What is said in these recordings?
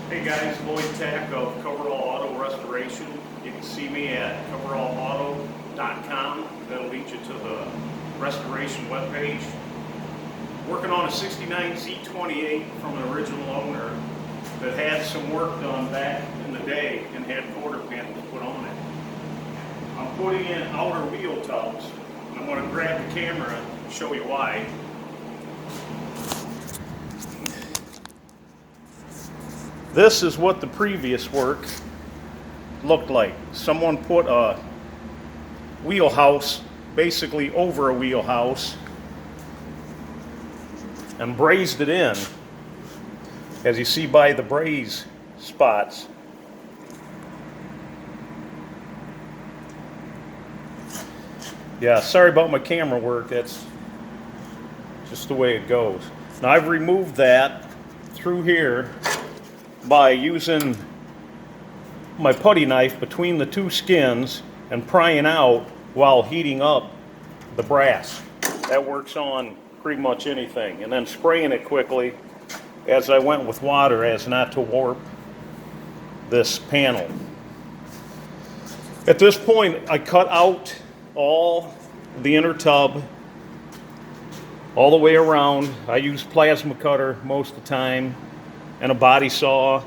Hey guys, Lloyd Tack of Coverall Auto Restoration. You can see me at coverallauto.com. That'll lead you to the restoration webpage. Working on a 69 Z28 from an original owner that had some work done back in the day and had quarter panels put on it. I'm putting in outer wheel tubs. I'm going to grab the camera and show you why. This is what the previous work looked like. Someone put a wheelhouse basically over a wheelhouse and brazed it in, as you see by the braze spots. Yeah, sorry about my camera work, that's just the way it goes. Now I've removed that through here by using my putty knife between the two skins and prying out while heating up the brass. That works on pretty much anything. And then spraying it quickly as I went with water as not to warp this panel. At this point, I cut out all the inner tub all the way around. I use plasma cutter most of the time, and a body saw,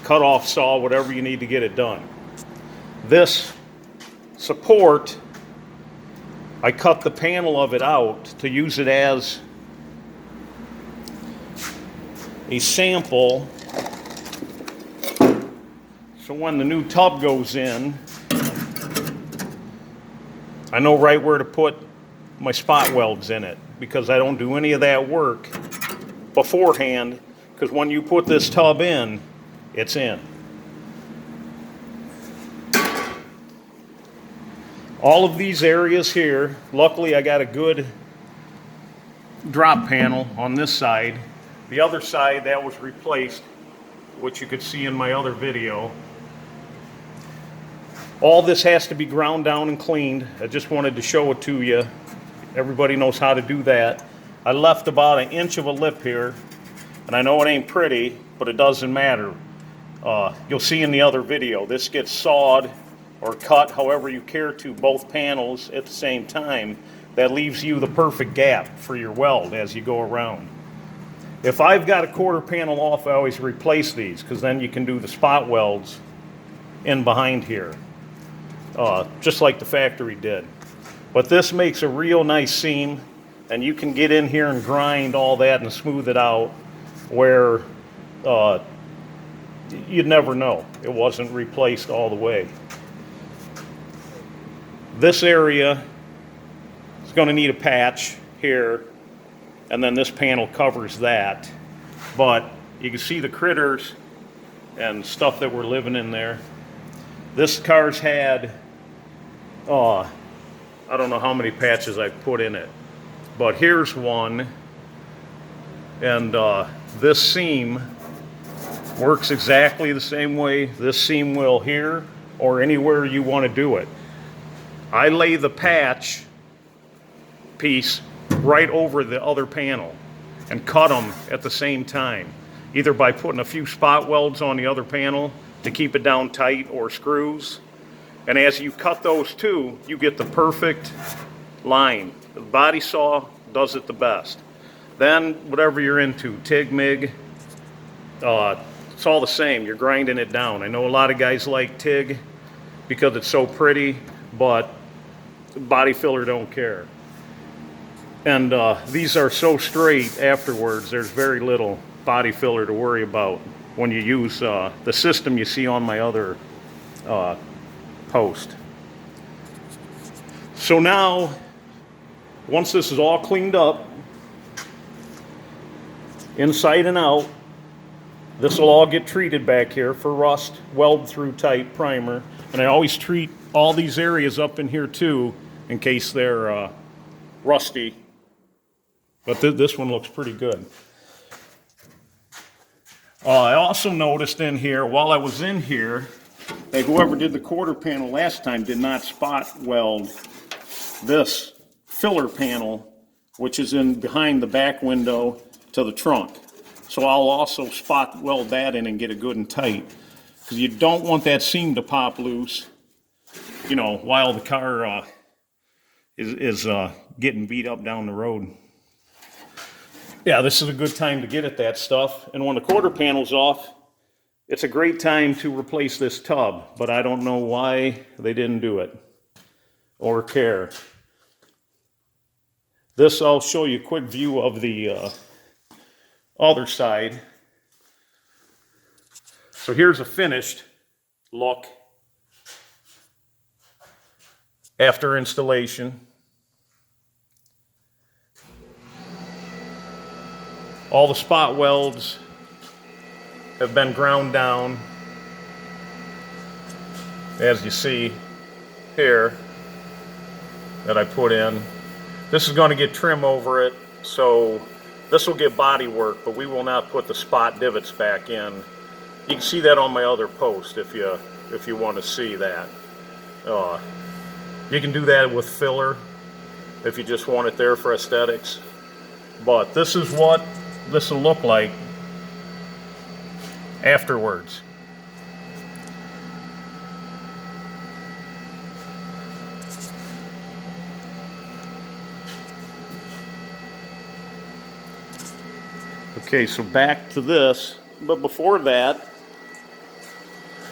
cut-off saw, whatever you need to get it done. This support, I cut the panel of it out to use it as a sample. So when the new tub goes in, I know right where to put my spot welds in it, because I don't do any of that work beforehand. Because when you put this tub in, it's in. All of these areas here, luckily I got a good drop panel on this side. The other side, that was replaced, which you could see in my other video. All this has to be ground down and cleaned. I just wanted to show it to you. Everybody knows how to do that. I left about 1 inch of a lip here. And I know it ain't pretty, but it doesn't matter. You'll see in the other video, this gets sawed or cut however you care to, both panels at the same time. That leaves you the perfect gap for your weld as you go around. If I've got a quarter panel off, I always replace these, because then you can do the spot welds in behind here, just like the factory did. But this makes a real nice seam, and you can get in here and grind all that and smooth it out, where you'd never know it wasn't replaced all the way. This area is going to need a patch here, and then this panel covers that. But you can see the critters and stuff that were living in there. This car's had, I don't know how many patches I've put in it, but here's one. And this seam works exactly the same way this seam will here or anywhere you want to do it. I lay the patch piece right over the other panel and cut them at the same time, either by putting a few spot welds on the other panel to keep it down tight, or screws. And as you cut those two, you get the perfect line. The body saw does it the best. Then whatever you're into, TIG, MIG, it's all the same. You're grinding it down. I know a lot of guys like TIG because it's so pretty, but body filler don't care. And these are so straight afterwards, there's very little body filler to worry about when you use the system you see on my other post. So now, once this is all cleaned up, inside and out, this will all get treated back here for rust, weld through tight primer. And I always treat all these areas up in here too, in case they're rusty. But this one looks pretty good. I also noticed in here, while I was in here, that whoever did the quarter panel last time did not spot weld this filler panel, which is in behind the back window to the trunk. So I'll also spot weld that in and get it good and tight, because you don't want that seam to pop loose, you know, while the car is getting beat up down the road. Yeah, this is a good time to get at that stuff. And when the quarter panel's off, it's a great time to replace this tub, but I don't know why they didn't do it or care. This, I'll show you a quick view of the other side. So here's a finished look after installation. All the spot welds have been ground down, as you see here that I put in. This is going to get trim over it, so this will get body work, but we will not put the spot divots back in. You can see that on my other post if you want to see that. You can do that with filler if you just want it there for aesthetics. But this is what this will look like afterwards. Okay, so back to this, but before that,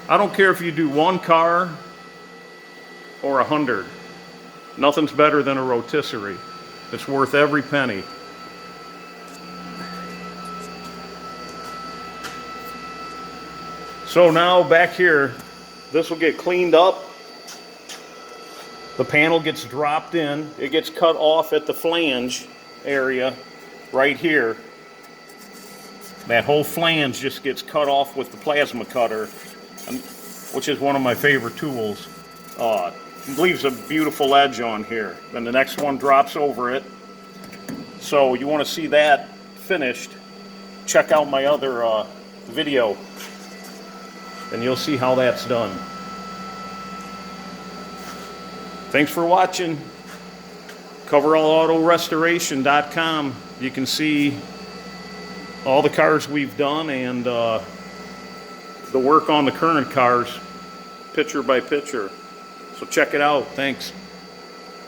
I don't care if you do one car or 100. Nothing's better than a rotisserie. It's worth every penny. So now back here, this will get cleaned up. The panel gets dropped in. It gets cut off at the flange area right here. That whole flange just gets cut off with the plasma cutter, which is one of my favorite tools. It leaves a beautiful edge on here. Then the next one drops over it. So you want to see that finished, check out my other video, and you'll see how that's done. Thanks for watching. CoverallAutoRestoration.com. You can see all the cars we've done and the work on the current cars, picture by picture. So check it out. Thanks.